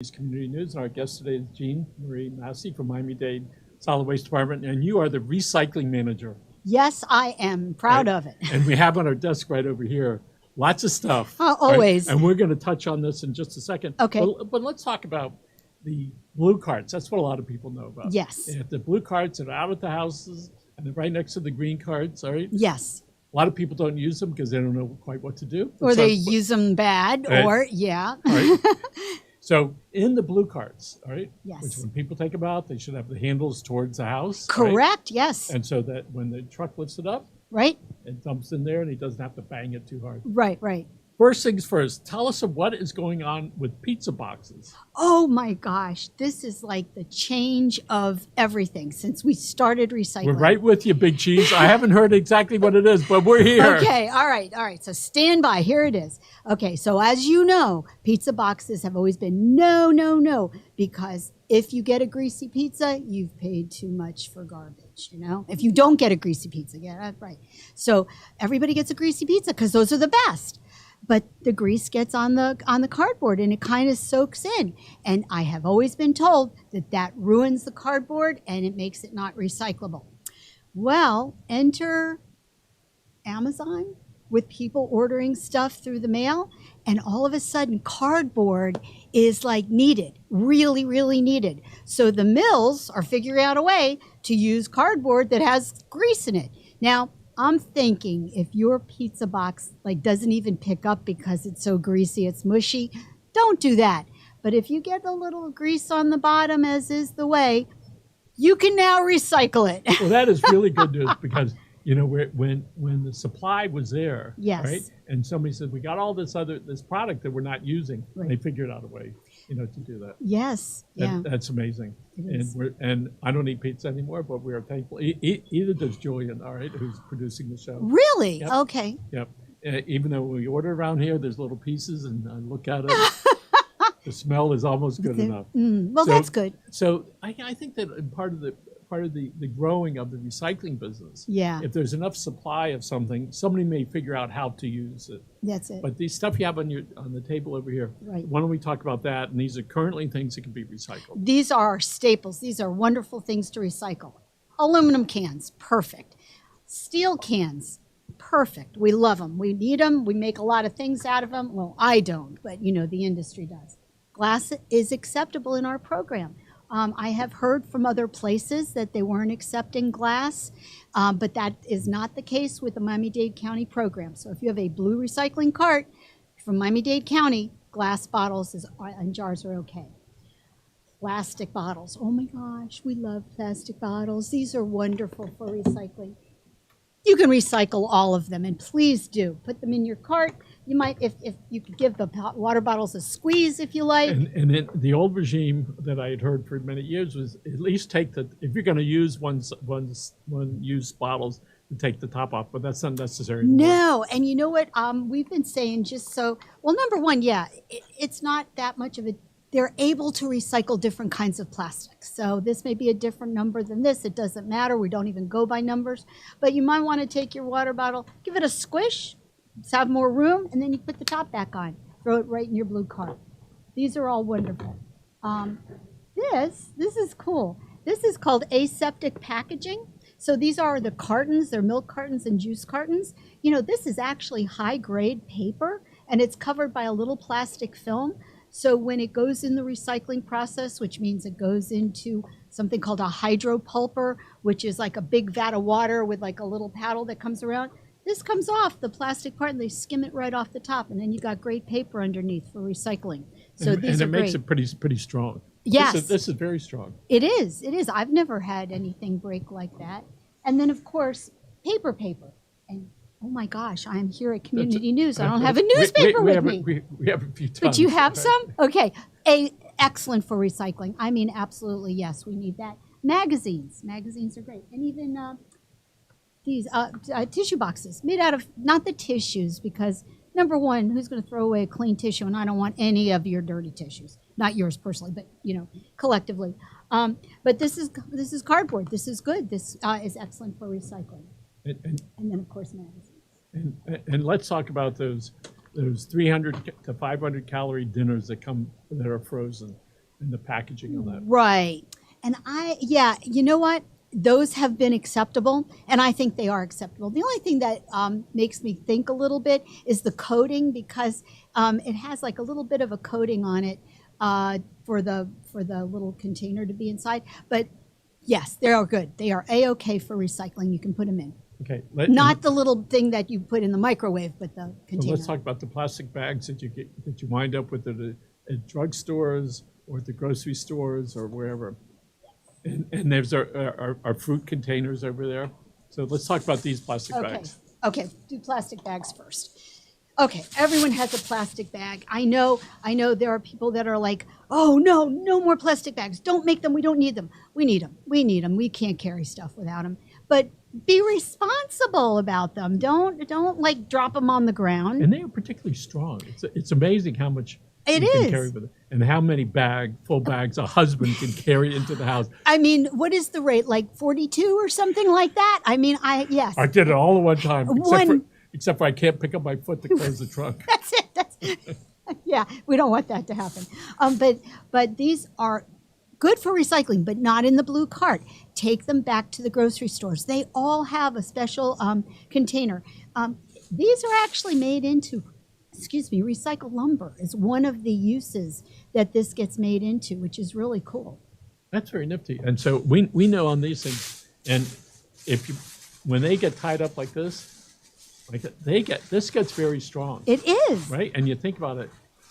Community News. And our guest today is Jeanmarie Massa from Miami-Dade Solid Waste Department, and you are the recycling manager. Yes, I am proud of it. And we have on our desk right over here lots of stuff. Always. Right? And we're going to touch on this in just a second. Okay. But let's talk about the blue carts. That's what a lot of people know about. Yes. They have the blue carts that are out at the houses and they're right next to the green carts, all right? Yes. A lot of people don't use them because they don't know quite what to do. Or they use them bad, or, yeah. Right. So in the blue carts, all right, Yes. which when people take them out, they should have the handles towards the house. Correct, right? yes. And so that when the truck lifts it up, Right, it dumps in there and he doesn't have to bang it too hard. right. First things first, tell us what is going on with pizza boxes. Oh my gosh, this is like the change of everything since we started recycling. We're right with you, Big Cheese. I haven't heard exactly what it is, but we're here. Okay, all right. So stand by. Here it is. Okay, so as you know, pizza boxes have always been no, because if you get a greasy pizza, you've paid too much for garbage, you know? If you don't get a greasy pizza, yeah, that's right. So everybody gets a greasy pizza because those are the best. But the grease gets on the cardboard and it kind of soaks in. And I have always been told that ruins the cardboard and it makes it not recyclable. Well, enter Amazon with people ordering stuff through the mail, and all of a sudden cardboard is like needed, really needed. So the mills are figuring out a way to use cardboard that has grease in it. Now, I'm thinking if your pizza box like doesn't even pick up because it's so greasy, it's mushy, don't do that. But if you get a little grease on the bottom, as is the way, you can now recycle it. Well, that is really good news because, you know, when the supply was there, Yes. right? And somebody said, we got all this product that we're not using. Right. They figured out a way, you know, to do that. Yes, yeah. That's amazing. It is. And I don't eat pizza anymore, but we are thankful. Either does Julian, all right, who's producing the show. Really? Yep. Okay. Yep. Even though we order around here, there's little pieces, and I look at it. The smell is almost good enough. Well, So- that's good. So I think that part of the growing of the recycling business, Yeah. if there's enough supply of something, somebody may figure out how to use it. That's it. But the stuff you have on the table over here, Right. why don't we talk about that? And these are currently things that can be recycled. These are staples. These are wonderful things to recycle. Aluminum cans, perfect. Steel cans, perfect. We love them. We need them. We make a lot of things out of them. Well, I don't, but you know, the industry does. Glass is acceptable in our program. I have heard from other places that they weren't accepting glass, but that is not the case with the Miami-Dade County program. So if you have a blue recycling cart from Miami-Dade County, glass bottles and jars are okay. Plastic bottles. Oh my gosh, we love plastic bottles. These are wonderful for recycling. You can recycle all of them, and please do. Put them in your cart. You might, if you could give the water bottles a squeeze if you like. And then the old regime that I had heard for many years was at least take if you're going to use one use bottles, to take the top off, but that's not necessary anymore. No, and you know what? We've been saying well, number one, yeah, it's not that much of a, they're able to recycle different kinds of plastics. So this may be a different number than this. It doesn't matter. We don't even go by numbers. But you might want to take your water bottle, give it a squish, have more room, and then you put the top back on. Throw it right in your blue cart. These are all wonderful. This is cool. This is called aseptic packaging. So these are the cartons. They're milk cartons and juice cartons. You know, this is actually high-grade paper, and it's covered by a little plastic film. So when it goes in the recycling process, which means it goes into something called a hydropulper, which is like a big vat of water with like a little paddle that comes around, this comes off the plastic part and they skim it right off the top, and then you got great paper underneath for recycling. So these are great. And it makes it pretty strong. Yes. This is very strong. It is. I've never had anything break like that. And then, of course, paper. And oh my gosh, I'm here at Community News. I don't have a newspaper with me. We have a few tons. But you have some? Okay. Excellent for recycling. I mean, absolutely, yes, we need that. Magazines are great. And even these tissue boxes made out of, not the tissues, because number one, who's going to throw away a clean tissue? And I don't want any of your dirty tissues. Not yours personally, but, you know, collectively. But this is cardboard. This is good. This is excellent for recycling. And then, of course, magazines. And let's talk about those 300 to 500 calorie dinners that are frozen. and the packaging on that. Right. And you know what? Those have been acceptable, and I think they are acceptable. The only thing that makes me think a little bit is the coating, because it has like a little bit of a coating on it for the little container to be inside. But yes, they are good. They are A-OK for recycling. You can put them in. Okay. Not the little thing that you put in the microwave, but the container. So let's talk about the plastic bags that you wind up with at drugstores or at the grocery stores or wherever. And there's our fruit containers over there. So let's talk about these plastic bags. Okay, do plastic bags first. Okay, everyone has a plastic bag. I know there are people that are like, oh, no more plastic bags. Don't make them. We don't need them. We need them. We can't carry stuff without them. But be responsible about them. Don't like drop them on the ground. And they are particularly strong. It's amazing how much it you is. Can carry with it, and how many full bags a husband can carry into the house. I mean, what is the rate? Like 42 or something like that? I mean, yes. I did it all at one time, except for I can't pick up my foot to close the trunk. That's it. Yeah, we don't want that to happen. But these are good for recycling, but not in the blue cart. Take them back to the grocery stores. They all have a special container. These are actually made into, recycled lumber is one of the uses that this gets made into, which is really cool. That's very nifty. And so we know on these things, and when they get tied up like this, this gets very strong. It is. Right? And you think about it,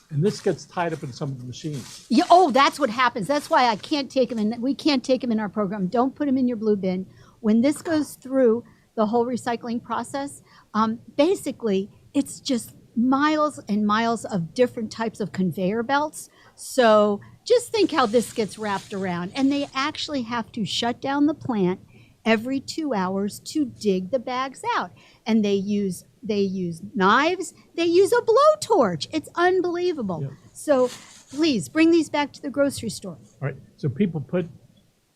and this gets tied up in some of the machines. Yeah, that's what happens. That's why I can't take them in. We can't take them in our program. Don't put them in your blue bin. When this goes through the whole recycling process, basically it's just miles and miles of different types of conveyor belts. So just think how this gets wrapped around. And they actually have to shut down the plant every 2 hours to dig the bags out. And they use knives, they use a blowtorch. It's unbelievable. Yep. So please bring these back to the grocery store. All right. So people put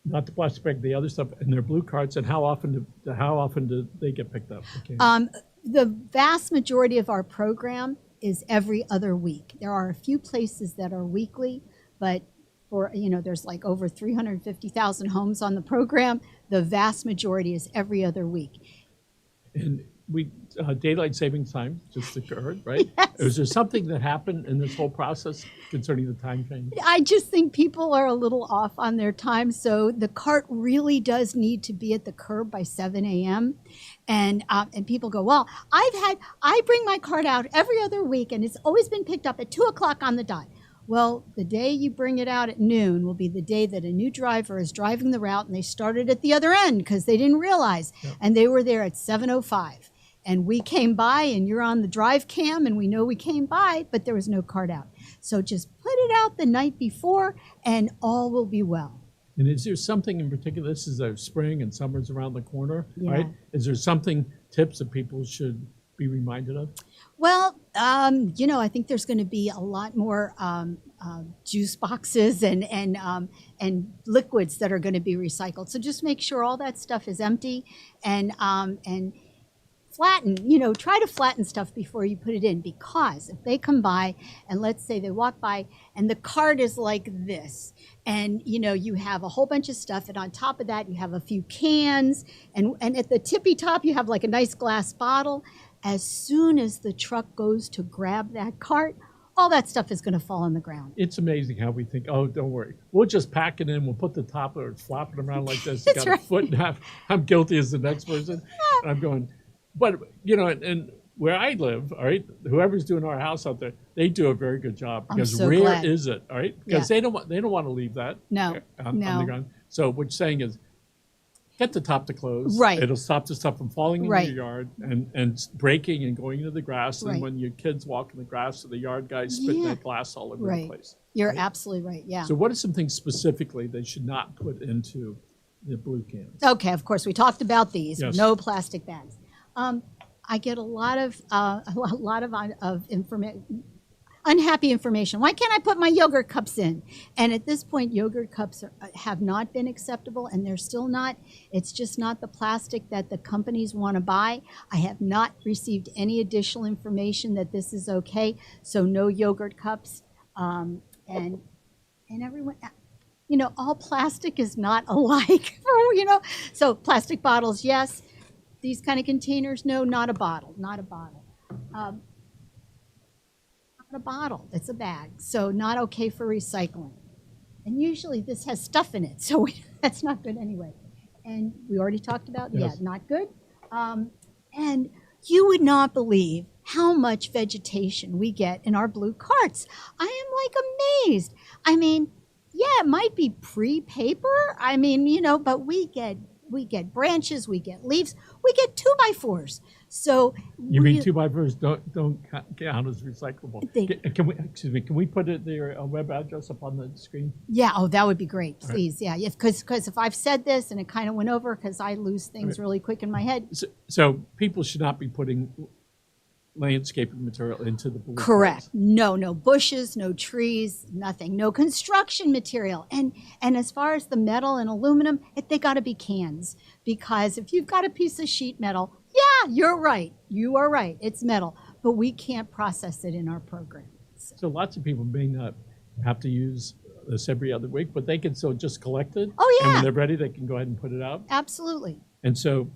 not the plastic bag, the other stuff in their blue carts, and how often do they get picked up? Okay. The vast majority of our program is every other week. There are a few places that are weekly, but there's like over 350,000 homes on the program. The vast majority is every other week. And daylight savings time just occurred, right? Yes. Is there something that happened in this whole process concerning the time change? I just think people are a little off on their time. So the cart really does need to be at the curb by 7 a.m. And people go, well, I bring my cart out every other week and it's always been picked up at 2 o'clock on the dot. Well, the day you bring it out at noon will be the day that a new driver is driving the route and they started at the other end because they didn't realize. Yep. And they were there at 7:05. And we came by and you're on the drive cam and we know we came by, but there was no cart out. So just put it out the night before and all will be well. And is there something in particular, this is our spring and summer's around the corner, right? Is there tips that people should be reminded of? Well, I think there's going to be a lot more juice boxes and liquids that are going to be recycled. So just make sure all that stuff is empty and flatten, try to flatten stuff before you put it in, because if they come by and let's say they walk by and the cart is like this and, you have a whole bunch of stuff and on top of that you have a few cans and at the tippy top you have like a nice glass bottle. As soon as the truck goes to grab that cart, all that stuff is going to fall on the ground. It's amazing how we think, oh, don't worry. We'll just pack it in. We'll put the top or flop it around like this. That's got a foot and a half. I'm guilty as the next person. And I'm going, but, and where I live, all right, whoever's doing our house out there, they do a very good job. Because rare is it, all right? Because they don't want to leave that on the ground. So what you're saying is, get the top to close. Right. It'll stop the stuff from falling into your yard and breaking and going into the grass. And when your kids walk in the grass, the yard guys spit that glass all over the place. You're absolutely right, yeah. So what are some things specifically they should not put into the blue cans? Okay, of course, we talked about these. Yes. No plastic bags. I get a lot of information. Unhappy information. Why can't I put my yogurt cups in? And at this point, yogurt cups have not been acceptable, and they're still not. It's just not the plastic that the companies want to buy. I have not received any additional information that this is okay. So no yogurt cups. And And everyone, all plastic is not alike, So plastic bottles, yes. These kind of containers, no, not a bottle, not a bottle. Not a bottle, it's a bag. So not okay for recycling. And usually this has stuff in it, so that's not good anyway. And we already talked about, Yes. not good. And you would not believe how much vegetation we get in our blue carts. I am like amazed. I mean, yeah, it might be pre-paper. I mean, but we get branches, we get leaves, we get 2x4s. So you mean 2x4s don't count as recyclable? Can we put their web address up on the screen? Yeah. Oh, that would be great. Please. Right. Yeah. Because if I've said this and it kind of went over, because I lose things really quick in my head. So people should not be putting landscaping material into the blue Correct. carts. No bushes, no trees, nothing, no construction material. And as far as the metal and aluminum, they got to be cans, because if you've got a piece of sheet metal, yeah, you're right. You are right. It's metal, but we can't process it in our program. So lots of people may not have to use this every other week, but they can still just collect it. Oh, yeah. And when they're ready, they can go ahead and put it out. Absolutely. And so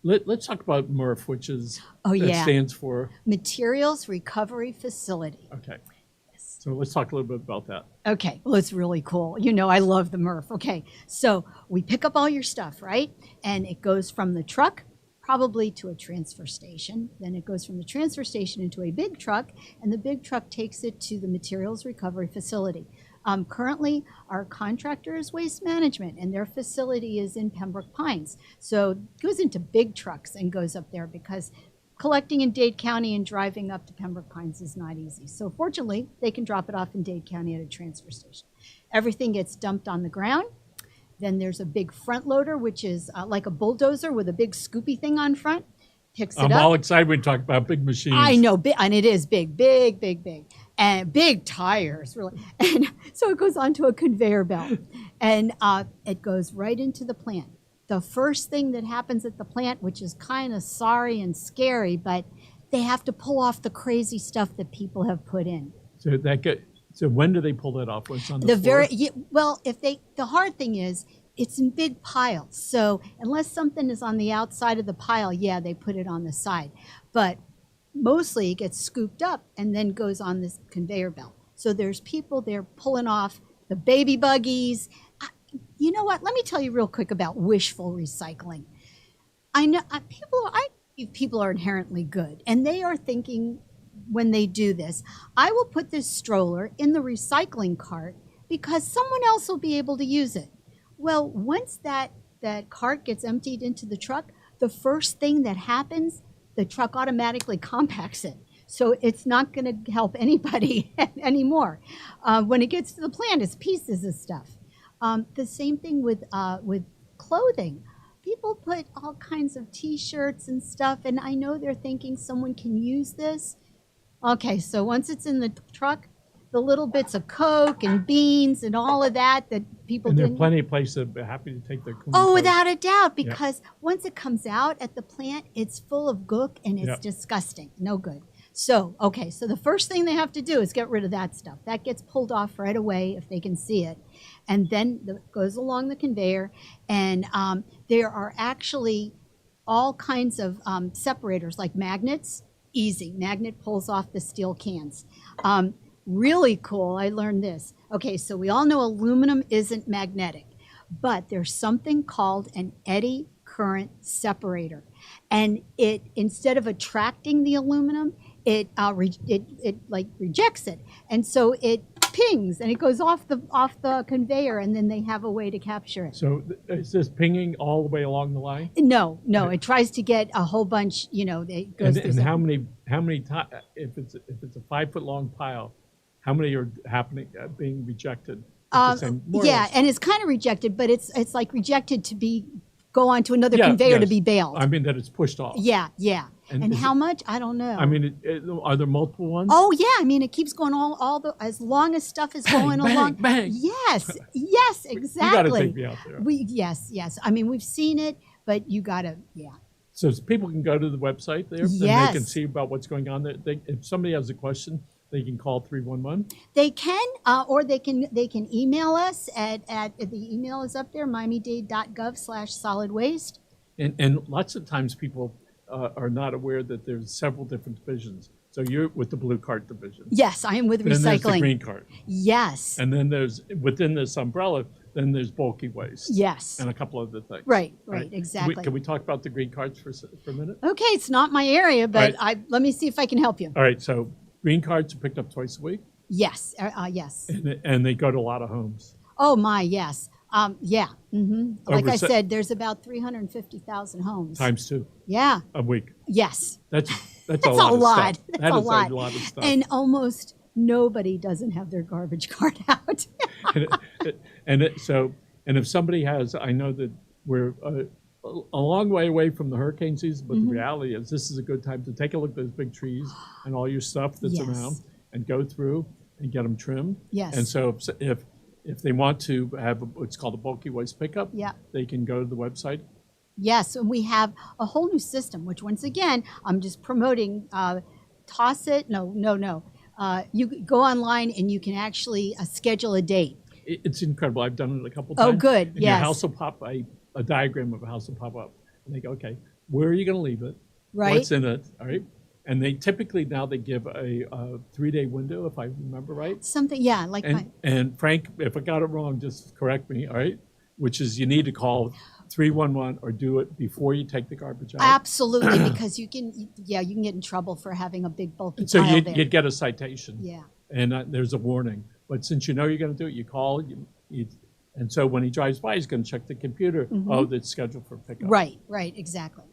let's talk about MRF, which is stands for Materials Recovery Facility. Okay. So let's talk a little bit about that. Okay, well, it's really cool. I love the MRF. Okay, so we pick up all your stuff, right? And it goes from the truck probably to a transfer station. Then it goes from the transfer station into a big truck, and the big truck takes it to the Materials Recovery Facility. Currently, our contractor is Waste Management, and their facility is in Pembroke Pines. So it goes into big trucks and goes up there, because collecting in Dade County and driving up to Pembroke Pines is not easy. So fortunately, they can drop it off in Dade County at a transfer station. Everything gets dumped on the ground. Then there's a big front loader, which is like a bulldozer with a big scoopy thing on front. Picks it up. I'm all excited when we talk about big machines. I know, and it is big. And big tires, really. And so it goes onto a conveyor belt, and it goes right into the plant. The first thing that happens at the plant, which is kind of sorry and scary, but they have to pull off the crazy stuff that people have put in. So when do they pull that off? When it's on the floor? The hard thing is it's in big piles. So unless something is on the outside of the pile, yeah, they put it on the side. But mostly it gets scooped up and then goes on this conveyor belt. So there's people there pulling off the baby buggies. You know what? Let me tell you real quick about wishful recycling. I know people are inherently good, and they are thinking when they do this, I will put this stroller in the recycling cart because someone else will be able to use it. Well, once that cart gets emptied into the truck, the first thing that happens, the truck automatically compacts it. So it's not going to help anybody anymore. When it gets to the plant, it's pieces of stuff. The same thing with clothing. People put all kinds of T-shirts and stuff, and I know they're thinking someone can use this. Okay, so once it's in the truck, the little bits of Coke and beans and all of that people and there are plenty of places that are happy to take their clean Oh, clothes. without a doubt, because once it comes out at the plant, it's full of gook and it's disgusting. No good. So the first thing they have to do is get rid of that stuff. That gets pulled off right away if they can see it. And then it goes along the conveyor, and there are actually all kinds of separators like magnets. Easy. Magnet pulls off the steel cans. Really cool. I learned this. Okay, so we all know aluminum isn't magnetic, but there's something called an eddy current separator. And it, instead of attracting the aluminum, it rejects it. And so it pings and it goes off the conveyor, and then they have a way to capture it. So is this pinging all the way along the line? No, it tries to get a whole bunch, it goes through and how many times, if it's a 5 foot long pile, how many are being rejected? And it's kind of rejected, but it's like rejected to go onto another conveyor to be baled. I mean that it's pushed off. Yeah. And how much? I don't know. I mean, are there multiple ones? Oh yeah, I mean it keeps going as long as stuff is going along. Bang. Yes, exactly. You got to take me out there. Yes. I mean we've seen it, but you got to, So people can go to the website there, and they can see about what's going on there. If somebody has a question, they can call 311? They can, or they can email us at the email is up there, miamidade.gov/solid waste. And lots of times people are not aware that there's several different divisions. So you're with the blue cart division. Yes, I am with Then there's the recycling. green cart. Yes. And then there's, within this umbrella, then there's bulky waste. Yes. And a couple other things. Right, exactly. Can we talk about the green carts for a minute? Okay, it's not my area, but Right. let me see if I can help you. All right, so green carts are picked up twice a week, Yes, yes. and they go to a lot of homes. Oh my, yes. Yeah. Like Over I se- said, there's about 350,000 homes. Times 2 Yeah. a week. Yes. That's That's a lot. a Of lot. stuff. That's That a is lot. a lot of stuff. And almost nobody doesn't have their garbage cart out. And if somebody has, I know that we're a long way away from the hurricane season, but the reality is this is a good time to take a look at those big trees and all your stuff that's Yes. around and go through and get them trimmed. Yes. And so if they want to have what's called a bulky waste pickup, Yeah. they can go to the website. Yes, and we have a whole new system, which once again, I'm just promoting. Toss it. No. You go online and you can actually schedule a date. It's incredible. I've done it a couple Oh, times. good. And Yes. your house will pop, a diagram of a house will pop up. And they go, okay, where are you going to leave it? Right. What's in it? All right. And they typically now they give a 3-day window, if I remember right. Something, yeah, like And Frank, if I got it wrong, just correct me, all right? Which is you need to call 311 or do it before you take the garbage out. absolutely, because you can get in trouble for having a big bulky So pile there. you'd get a citation. Yeah. And there's a warning. But since you know you're going to do it, you call. And so when he drives by, he's going to check the computer. Oh, that's scheduled for pickup. Right, exactly.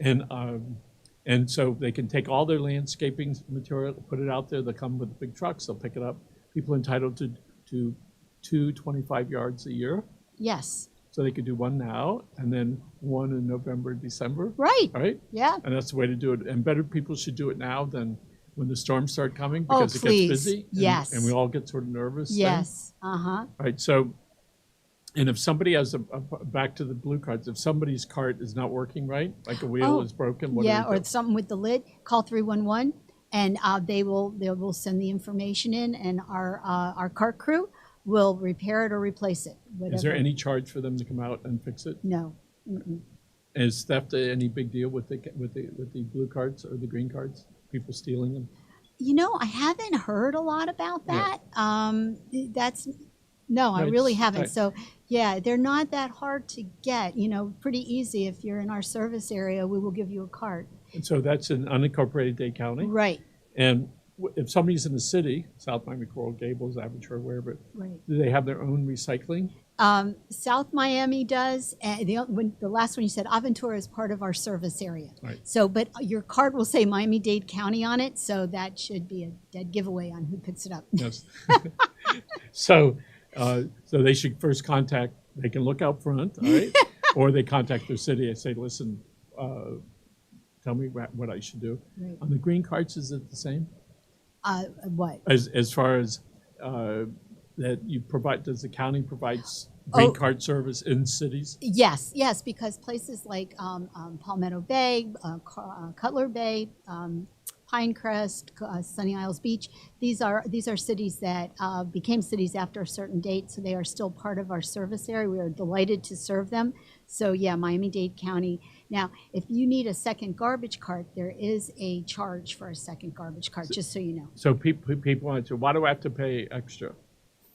And so they can take all their landscaping material, put it out there. They'll come with the big trucks. They'll pick it up. People are entitled to 225 yards a year. Yes. So they could do one now and then one in November, December. Right. All right. Yeah. And that's the way to do it. And better people should do it now than when the storms start coming Oh, because it please. gets busy. Yes. And we all get sort of nervous. then. Yes. All right. So, and if somebody has back to the blue cards, if somebody's cart is not working right, like a wheel Oh, is broken, Yeah, do? or something with the lid, call 311 and they will send the information in, and our cart crew will repair it or replace it. Whatever. Is there any charge for them to come out and fix it? No. Mm-mm. Is theft any big deal with the blue cards or the green cards? People stealing them? I haven't heard a lot about that. I No, really it's- haven't. I- So, yeah, they're not that hard to get. Pretty easy. If you're in our service area, we will give you a cart. And so that's in unincorporated Dade County. Right. And if somebody's in the city, South Miami, Coral Gables, Aventura, wherever, Right. do they have their own recycling? South Miami does. And the last one you said, Aventura is part of our service area. Right. So, but your card will say Miami-Dade County on it, so that should be a dead giveaway on who picks it up. Yes. So they should first contact. They can look out front, all right, or they contact their city and say, "Listen, tell me what I should do." Right. On the green cards, is it the same? What? As far as that you provide? Does the county provides green card service in cities? Yes, because places like Palmetto Bay, Cutler Bay, Pinecrest, Sunny Isles Beach, these are cities that became cities after a certain date, so they are still part of our service area. We are delighted to serve them. So yeah, Miami-Dade County. Now, if you need a second garbage cart, there is a charge for a second garbage cart, just so you know. So people want to. Why do I have to pay extra?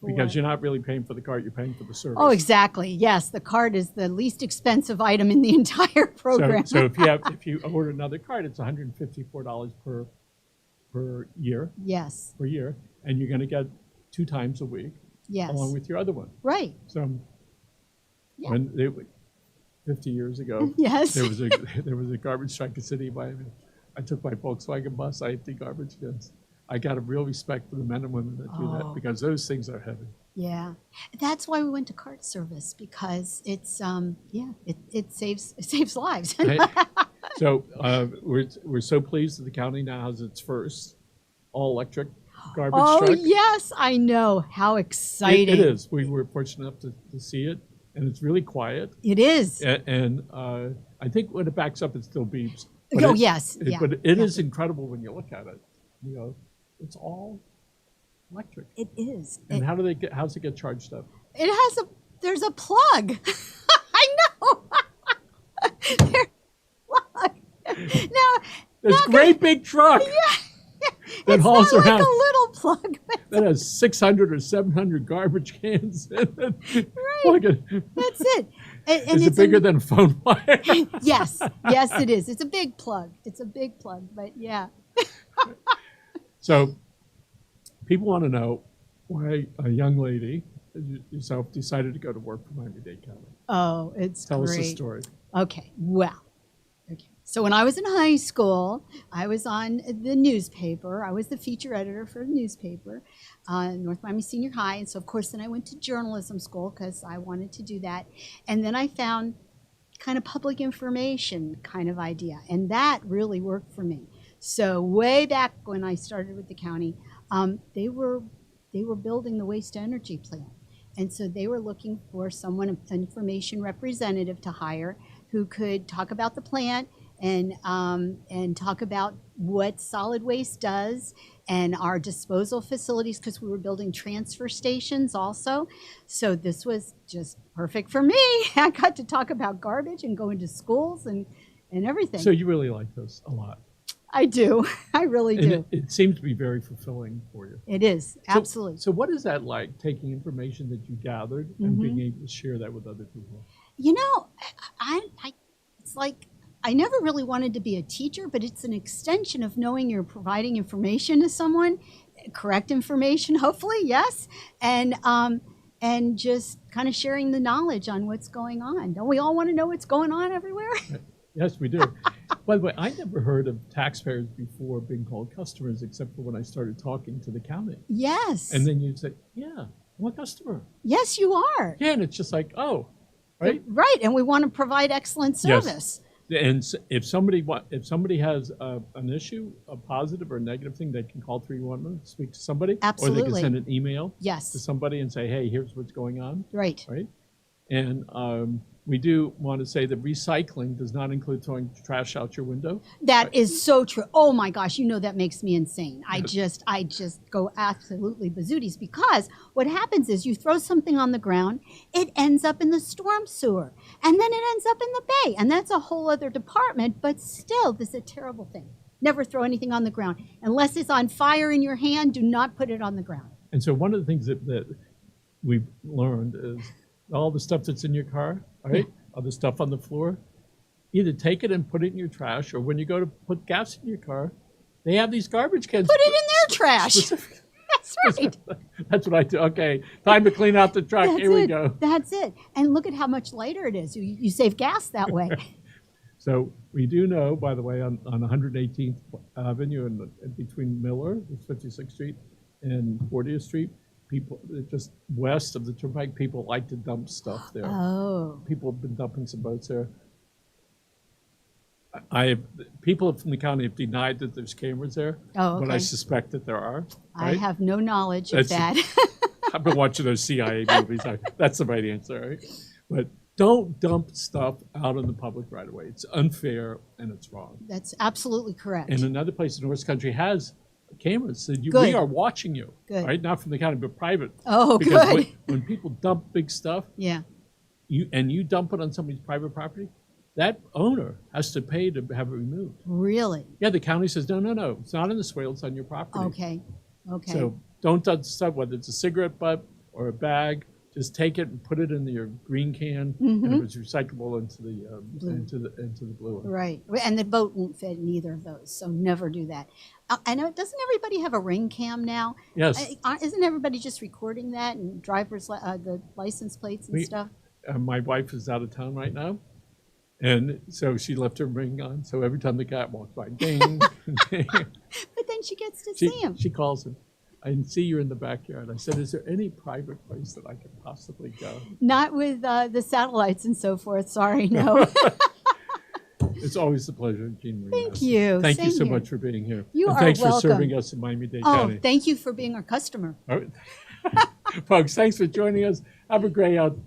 Because For- you're not really paying for the cart, you're paying for the service. Oh, exactly. Yes, the cart is the least expensive item in the entire program. So if you order another cart, it's $154 per year, Yes, and you're going to get 2 times a week yes. along with your other one. Right. So Yeah. when 50 years ago, Yes. there was a garbage strike in City of Miami. I took my Volkswagen bus, I emptied garbage bins. I got a real respect for the men and women that do that because those things are heavy. Yeah, that's why we went to cart service, because it's it saves lives. Right? So we're so pleased that the county now has its first all-electric garbage Oh truck. yes, I know. How exciting! It is. We were fortunate enough to see it, and it's really quiet. It is. And I think when it backs up, it still beeps. Oh, yes. Yeah. But it is incredible when you look at it. It's all electric. It is. And how's it get charged up? There's a plug. I know. There's a plug. Now, There's great big truck that it's hauls not around. like a little plug. That has 600 or 700 garbage cans in it. Right. That's it. And Is it bigger than a phone wire? Yes, it is. It's a big plug. But yeah. So people want to know why a young lady, yourself, decided to go to work for Miami-Dade County. Oh, it's Tell great. us the story. Okay, well. So when I was in high school, I was on the newspaper. I was the feature editor for the newspaper, North Miami Senior High. And so, of course, then I went to journalism school because I wanted to do that. And then I found kind of public information kind of idea. And that really worked for me. So way back when I started with the county, they were building the waste energy plant. And so they were looking for someone, an information representative to hire who could talk about the plant and talk about what solid waste does and our disposal facilities, because we were building transfer stations also. So this was just perfect for me. I got to talk about garbage and go into schools and everything. So you really like this a lot. I do. I really do. And it seems to be very fulfilling for you. It is, absolutely. So what is that like, taking information that you gathered and being able to share that with other people? You know, it's like, I never really wanted to be a teacher, but it's an extension of knowing you're providing information to someone, correct information, hopefully, yes, and just kind of sharing the knowledge on what's going on. Don't we all want to know what's going on everywhere? Yes, we do. By the way, I never heard of taxpayers before being called customers, except for when I started talking to the county. Yes. And then you'd say, yeah, I'm a customer. Yes, you are. Yeah, and it's just like, oh, right? Right, and we want to provide excellent service. Yes. And if somebody has an issue, a positive or negative thing, they can call 311, speak to somebody. Absolutely. Or they can send an email to Yes. somebody and say, hey, here's what's going on. Right. Right? And we do want to say that recycling does not include throwing trash out your window. That is so true. Oh my gosh, you know that makes me insane. I just go absolutely bazooties, because what happens is you throw something on the ground, it ends up in the storm sewer, and then it ends up in the bay, and that's a whole other department, but still, this is a terrible thing. Never throw anything on the ground. Unless it's on fire in your hand, do not put it on the ground. And so one of the things that we've learned is all the stuff that's in your car, right? All the stuff on the floor, either take it and put it in your trash, or when you go to put gas in your car, they have these garbage cans. Put it in their trash. That's right. That's what I do. Okay, time to clean out the truck. Here we go. That's it. And look at how much lighter it is. You save gas that way. So we do know, by the way, on 118th Avenue and between Miller, 56th Street, and 40th Street, people just west of the Turnpike, people like to dump stuff there. Oh. People have been dumping some boats there. People from the county have denied that there's cameras there, but I suspect that there are. Right? I have no knowledge of that. I've been watching those CIA movies. That's the right answer, right? But don't dump stuff out in the public right away. It's unfair and it's wrong. That's absolutely correct. And another place in North Country has cameras that we Good. are watching you, Good. right? Not from the county, but private. Oh, because good. When people dump big stuff, Yeah. you dump it on somebody's private property, that owner has to pay to have it removed. Really? Yeah, the county says, no, it's not in the swale, it's on your property. Okay. So don't dump stuff, whether it's a cigarette butt or a bag, just take it and put it in your green can, and it was recyclable into the blue one. Right. And the boat won't fit in either of those, so never do that. I know, doesn't everybody have a ring cam now? Yes. Isn't everybody just recording that and the license plates and stuff? My wife is out of town right now, and so she left her ring on. So every time the cat walks by, ding, ding. But then she gets to see him. She calls him. I see you're in the backyard. I said, is there any private place that I could possibly go? Not with the satellites and so forth. Sorry, no. It's always a pleasure, Jeanmarie. Thank you. Thank you so Same much here. for being here. You and are thanks welcome. for serving us in Miami-Dade County. Thank you for being our customer. All right. Folks, thanks for joining us. Have a great day out.